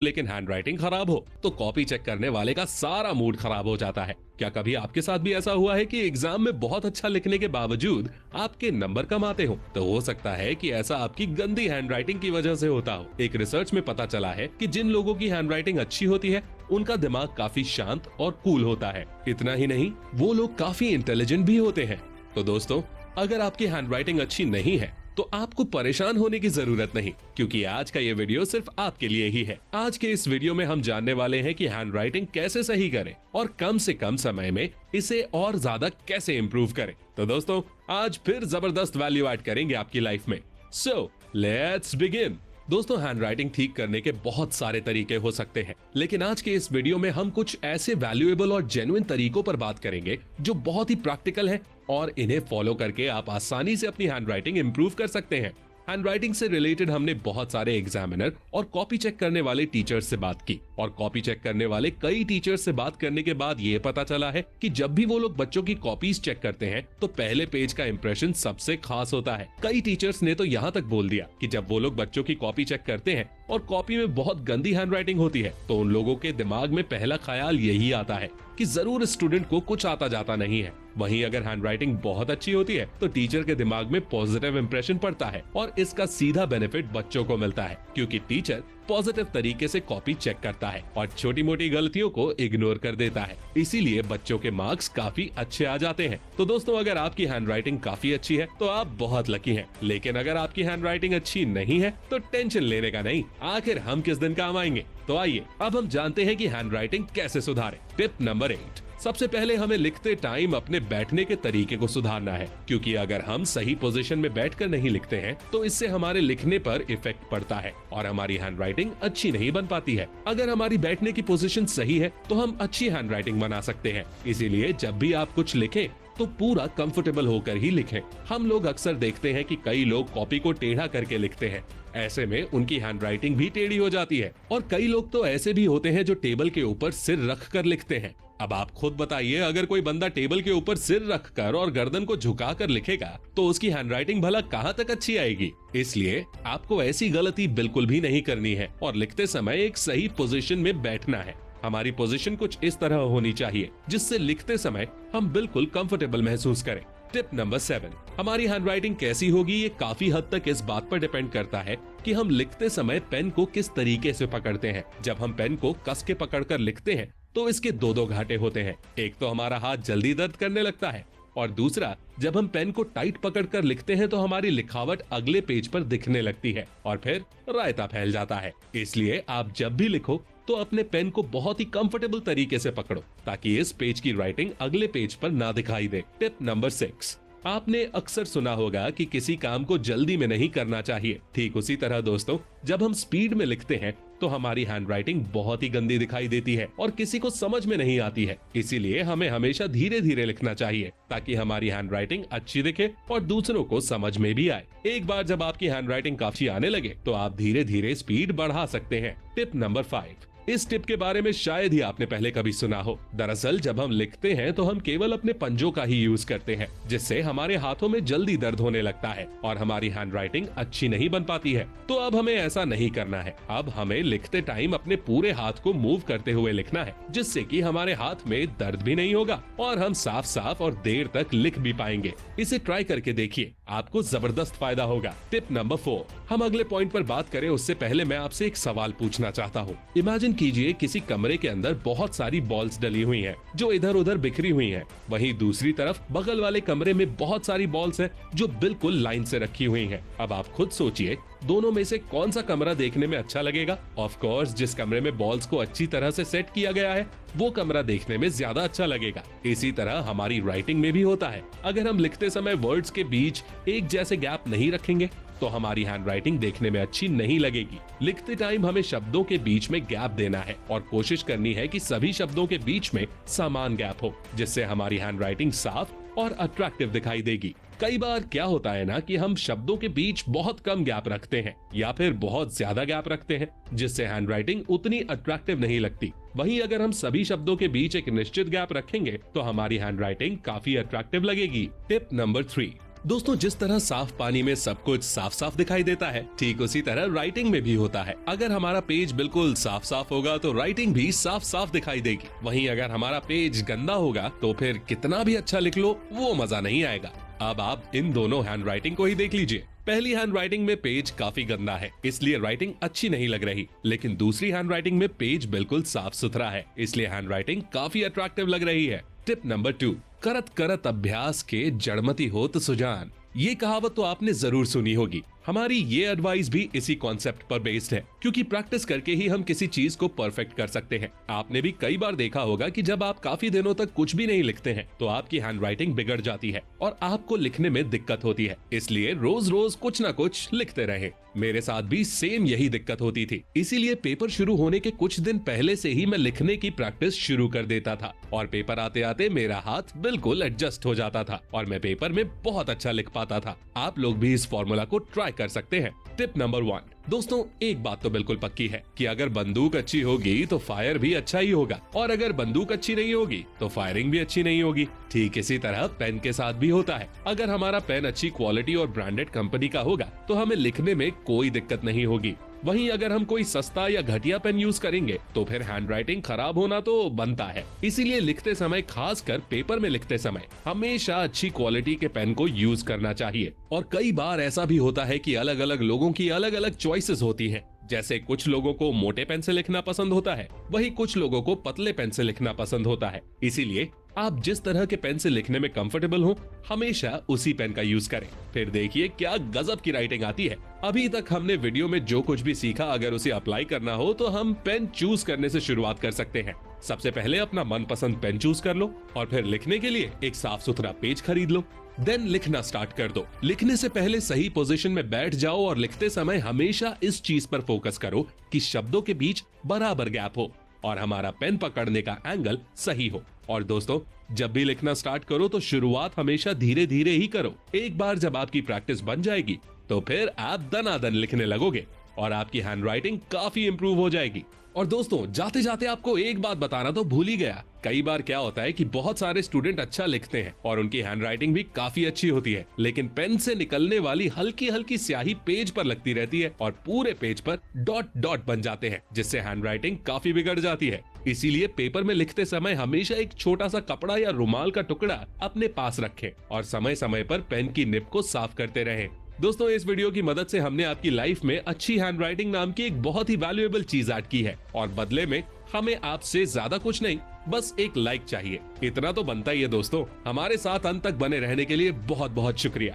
लेकिन हैंडराइटिंग खराब हो तो कॉपी चेक करने वाले का सारा मूड खराब हो जाता है। क्या कभी आपके साथ भी ऐसा हुआ है कि एग्जाम में बहुत अच्छा लिखने के बावजूद आपके नंबर कम आते हो? तो हो सकता है कि ऐसा आपकी गंदी हैंडराइटिंग की वजह से होता हो। एक रिसर्च में पता चला है कि जिन लोगों की हैंडराइटिंग अच्छी होती है उनका दिमाग काफी शांत और कूल होता है। इतना ही नहीं, वो लोग काफी इंटेलिजेंट भी होते हैं। तो दोस्तों, अगर आपकी हैंडराइटिंग अच्छी नहीं है तो आपको परेशान होने की जरूरत नहीं, क्योंकि आज का ये वीडियो सिर्फ आपके लिए ही है। आज के इस वीडियो में हम जानने वाले हैं कि हैंडराइटिंग कैसे सही करें और कम से कम समय में इसे और ज्यादा कैसे इंप्रूव करें। तो दोस्तों, आज फिर जबरदस्त वैल्यू ऐड करेंगे आपकी लाइफ में। So let's begin. दोस्तों, हैंडराइटिंग ठीक करने के बहुत सारे तरीके हो सकते हैं, लेकिन आज के इस वीडियो में हम कुछ ऐसे वैल्यूएबल और जेन्युइन तरीकों पर बात करेंगे जो बहुत ही प्रैक्टिकल है और इन्हें फॉलो करके आप आसानी से अपनी हैंडराइटिंग इंप्रूव कर सकते हैं। हैंडराइटिंग से रिलेटेड हमने बहुत सारे एग्जामिनर और कॉपी चेक करने वाले टीचर्स से बात की, और कॉपी चेक करने वाले कई टीचर्स से बात करने के बाद ये पता चला है कि जब भी वो लोग बच्चों की कॉपीज चेक करते हैं तो पहले पेज का इंप्रेशन सबसे खास होता है। कई टीचर्स ने तो यहाँ तक बोल दिया कि जब वो लोग बच्चों की कॉपी चेक करते हैं और कॉपी में बहुत गंदी हैंडराइटिंग होती है तो उन लोगों के दिमाग में पहला ख्याल यही आता है कि जरूर स्टूडेंट को कुछ आता जाता नहीं है। वहीं अगर हैंडराइटिंग बहुत अच्छी होती है तो टीचर के दिमाग में पॉजिटिव इंप्रेशन पड़ता है और इसका सीधा बेनिफिट बच्चों को मिलता है, क्योंकि टीचर पॉजिटिव तरीके से कॉपी चेक करता है और छोटी मोटी गलतियों को इग्नोर कर देता है। इसीलिए बच्चों के मार्क्स काफी अच्छे आ जाते हैं। तो दोस्तों, अगर आपकी हैंडराइटिंग काफी अच्छी है तो आप बहुत लकी हैं, लेकिन अगर आपकी हैंडराइटिंग अच्छी नहीं है तो टेंशन लेने का नहीं, आखिर हम किस दिन काम आएंगे। तो आइए अब हम जानते हैं कि हैंडराइटिंग कैसे सुधारें। Tip number 8। सबसे पहले हमें लिखते टाइम अपने बैठने के तरीके को सुधारना है, क्योंकि अगर हम सही पोजीशन में बैठकर नहीं लिखते हैं तो इससे हमारे लिखने पर इफेक्ट पड़ता है और हमारी हैंडराइटिंग अच्छी नहीं बन पाती है। अगर हमारी बैठने की पोजीशन सही है तो हम अच्छी हैंडराइटिंग बना सकते हैं। इसीलिए जब भी आप कुछ लिखें तो पूरा कंफर्टेबल होकर ही लिखें। हम लोग अक्सर देखते हैं कि कई लोग कॉपी को टेढ़ा करके लिखते हैं, ऐसे में उनकी हैंडराइटिंग भी टेढ़ी हो जाती है। और कई लोग तो ऐसे भी होते हैं जो टेबल के ऊपर सिर रख कर लिखते हैं। अब आप खुद बताइए, अगर कोई बंदा टेबल के ऊपर सिर रखकर और गर्दन को झुकाकर लिखेगा तो उसकी हैंडराइटिंग भला कहाँ तक अच्छी आएगी। इसलिए आपको ऐसी गलती बिल्कुल भी नहीं करनी है और लिखते समय एक सही पोजीशन में बैठना है। हमारी पोजीशन कुछ इस तरह होनी चाहिए जिससे लिखते समय हम बिल्कुल कंफर्टेबल महसूस करें। Tip number 7। हमारी हैंडराइटिंग कैसी होगी ये काफी हद तक इस बात पर डिपेंड करता है कि हम लिखते समय पेन को किस तरीके से पकड़ते हैं। जब हम पेन को कस के पकड़कर लिखते हैं तो इसके दो घाटे होते हैं। एक तो हमारा हाथ जल्दी दर्द करने लगता है और दूसरा, जब हम पेन को टाइट पकड़कर लिखते हैं तो हमारी लिखावट अगले पेज पर दिखने लगती है और फिर रायता फैल जाता है। इसलिए आप जब भी लिखो तो अपने पेन को बहुत ही कंफर्टेबल तरीके से पकड़ो ताकि इस पेज की राइटिंग अगले पेज पर ना दिखाई दे। Tip number 6। आपने अक्सर सुना होगा कि किसी काम को जल्दी में नहीं करना चाहिए। ठीक उसी तरह दोस्तों, जब हम स्पीड में लिखते हैं तो हमारी हैंडराइटिंग बहुत ही गंदी दिखाई देती है और किसी को समझ में नहीं आती है। इसीलिए हमें हमेशा धीरे धीरे लिखना चाहिए ताकि हमारी हैंडराइटिंग अच्छी दिखे और दूसरों को समझ में भी आए। एक बार जब आपकी हैंडराइटिंग काफी आने लगे तो आप धीरे धीरे स्पीड बढ़ा सकते हैं। Tip number 5। इस टिप के बारे में शायद ही आपने पहले कभी सुना हो। दरअसल जब हम लिखते हैं तो हम केवल अपने पंजों का ही यूज करते हैं, जिससे हमारे हाथों में जल्दी दर्द होने लगता है और हमारी हैंडराइटिंग अच्छी नहीं बन पाती है। तो अब हमें ऐसा नहीं करना है। अब हमें लिखते टाइम अपने पूरे हाथ को मूव करते हुए लिखना है, जिससे कि हमारे हाथ में दर्द भी नहीं होगा और हम साफ साफ और देर तक लिख भी पाएंगे। इसे ट्राई करके देखिए, आपको जबरदस्त फायदा होगा। Tip number 4। हम अगले पॉइंट पर बात करें उससे पहले मैं आपसे एक सवाल पूछना चाहता हूँ। इमेजिन कीजिए किसी कमरे के अंदर बहुत सारी बॉल्स डली हुई हैं, जो इधर उधर बिखरी हुई हैं। वहीं दूसरी तरफ बगल वाले कमरे में बहुत सारी बॉल्स हैं जो बिल्कुल लाइन से रखी हुई हैं। अब आप खुद सोचिए, दोनों में से कौन सा कमरा देखने में अच्छा लगेगा? ऑफ कोर्स, जिस कमरे में बॉल्स को अच्छी तरह से सेट किया गया है वो कमरा देखने में ज्यादा अच्छा लगेगा। इसी तरह हमारी राइटिंग में भी होता है। अगर हम लिखते समय वर्ड्स के बीच एक जैसे गैप नहीं रखेंगे तो हमारी हैंडराइटिंग देखने में अच्छी नहीं लगेगी। लिखते टाइम हमें शब्दों के बीच में गैप देना है और कोशिश करनी है कि सभी शब्दों के बीच में समान गैप हो, जिससे हमारी हैंडराइटिंग साफ और अट्रैक्टिव दिखाई देगी। कई बार क्या होता है ना कि हम शब्दों के बीच बहुत कम गैप रखते हैं या फिर बहुत ज्यादा गैप रखते हैं, जिससे हैंडराइटिंग उतनी अट्रैक्टिव नहीं लगती। वहीं अगर हम सभी शब्दों के बीच एक निश्चित गैप रखेंगे तो हमारी हैंडराइटिंग काफी अट्रैक्टिव लगेगी। Tip number 3। दोस्तों, जिस तरह साफ पानी में सब कुछ साफ साफ दिखाई देता है, ठीक उसी तरह राइटिंग में भी होता है। अगर हमारा पेज बिल्कुल साफ साफ होगा तो राइटिंग भी साफ साफ दिखाई देगी। वहीं अगर हमारा पेज गंदा होगा तो फिर कितना भी अच्छा लिख लो, वो मजा नहीं आएगा। अब आप इन दोनों हैंड राइटिंग को ही देख लीजिए। पहली हैंड राइटिंग में पेज काफी गंदा है, इसलिए राइटिंग अच्छी नहीं लग रही। लेकिन दूसरी हैंड राइटिंग में पेज बिल्कुल साफ सुथरा है, इसलिए हैंड राइटिंग काफी अट्रैक्टिव लग रही है। टिप नंबर 2, करत करत अभ्यास के जड़मती होत सुजान। ये कहावत तो आपने जरूर सुनी होगी। हमारी ये एडवाइस भी इसी कॉन्सेप्ट पर बेस्ड है, क्योंकि प्रैक्टिस करके ही हम किसी चीज को परफेक्ट कर सकते हैं। आपने भी कई बार देखा होगा कि जब आप काफी दिनों तक कुछ भी नहीं लिखते हैं तो आपकी हैंड राइटिंग बिगड़ जाती है और आपको लिखने में दिक्कत होती है। इसलिए रोज रोज कुछ न कुछ लिखते रहें। मेरे साथ भी सेम यही दिक्कत होती थी, इसीलिए पेपर शुरू होने के कुछ दिन पहले से ही मैं लिखने की प्रैक्टिस शुरू कर देता था और पेपर आते आते मेरा हाथ बिल्कुल एडजस्ट हो जाता था और मैं पेपर में बहुत अच्छा लिख पाता था। आप लोग भी इस फॉर्मूला को ट्राई कर सकते हैं। टिप नंबर 1, दोस्तों एक बात तो बिल्कुल पक्की है कि अगर बंदूक अच्छी होगी तो फायर भी अच्छा ही होगा, और अगर बंदूक अच्छी नहीं होगी तो फायरिंग भी अच्छी नहीं होगी। ठीक इसी तरह पेन के साथ भी होता है। अगर हमारा पेन अच्छी क्वालिटी और ब्रांडेड कंपनी का होगा तो हमें लिखने में कोई दिक्कत नहीं होगी। वहीं अगर हम कोई सस्ता या घटिया पेन यूज करेंगे तो फिर हैंड राइटिंग खराब होना तो बनता है। इसीलिए लिखते समय, खासकर पेपर में लिखते समय, हमेशा अच्छी क्वालिटी के पेन को यूज करना चाहिए। और कई बार ऐसा भी होता है कि अलग अलग लोगों की अलग अलग चॉइसेस होती हैं। जैसे कुछ लोगों को मोटे पेन से लिखना पसंद होता है, वहीं कुछ लोगों को पतले पेन से लिखना पसंद होता है। इसीलिए आप जिस तरह के पेन से लिखने में कंफर्टेबल हो, हमेशा उसी पेन का यूज करें। फिर देखिए क्या गजब की राइटिंग आती है। अभी तक हमने वीडियो में जो कुछ भी सीखा, अगर उसे अप्लाई करना हो तो हम पेन चूज करने से शुरुआत कर सकते हैं। सबसे पहले अपना मनपसंद पेन चूज कर लो और फिर लिखने के लिए एक साफ सुथरा पेज खरीद लो। देन लिखना स्टार्ट कर दो। लिखने से पहले सही पोजीशन में बैठ जाओ और लिखते समय हमेशा इस चीज पर फोकस करो कि शब्दों के बीच बराबर गैप हो और हमारा पेन पकड़ने का एंगल सही हो। और दोस्तों, जब भी लिखना स्टार्ट करो तो शुरुआत हमेशा धीरे धीरे ही करो। एक बार जब आपकी प्रैक्टिस बन जाएगी तो फिर आप दनादन लिखने लगोगे और आपकी हैंड राइटिंग काफी इंप्रूव हो जाएगी। और दोस्तों, जाते जाते आपको एक बात बताना तो भूल ही गया। कई बार क्या होता है कि बहुत सारे स्टूडेंट अच्छा लिखते हैं और उनकी हैंड राइटिंग भी काफी अच्छी होती है, लेकिन पेन से निकलने वाली हल्की हल्की स्याही पेज पर लगती रहती है और पूरे पेज पर डॉट डॉट बन जाते हैं, जिससे हैंड राइटिंग काफी बिगड़ जाती है। इसीलिए पेपर में लिखते समय हमेशा एक छोटा सा कपड़ा या रुमाल का टुकड़ा अपने पास रखें और समय समय पर पेन की निब को साफ करते रहें। दोस्तों, इस वीडियो की मदद से हमने आपकी लाइफ में अच्छी हैंड राइटिंग नाम की एक बहुत ही वैल्यूएबल चीज ऐड की है और बदले में हमें आपसे ज्यादा कुछ नहीं, बस एक लाइक चाहिए। इतना तो बनता ही है दोस्तों। हमारे साथ अंत तक बने रहने के लिए बहुत बहुत शुक्रिया।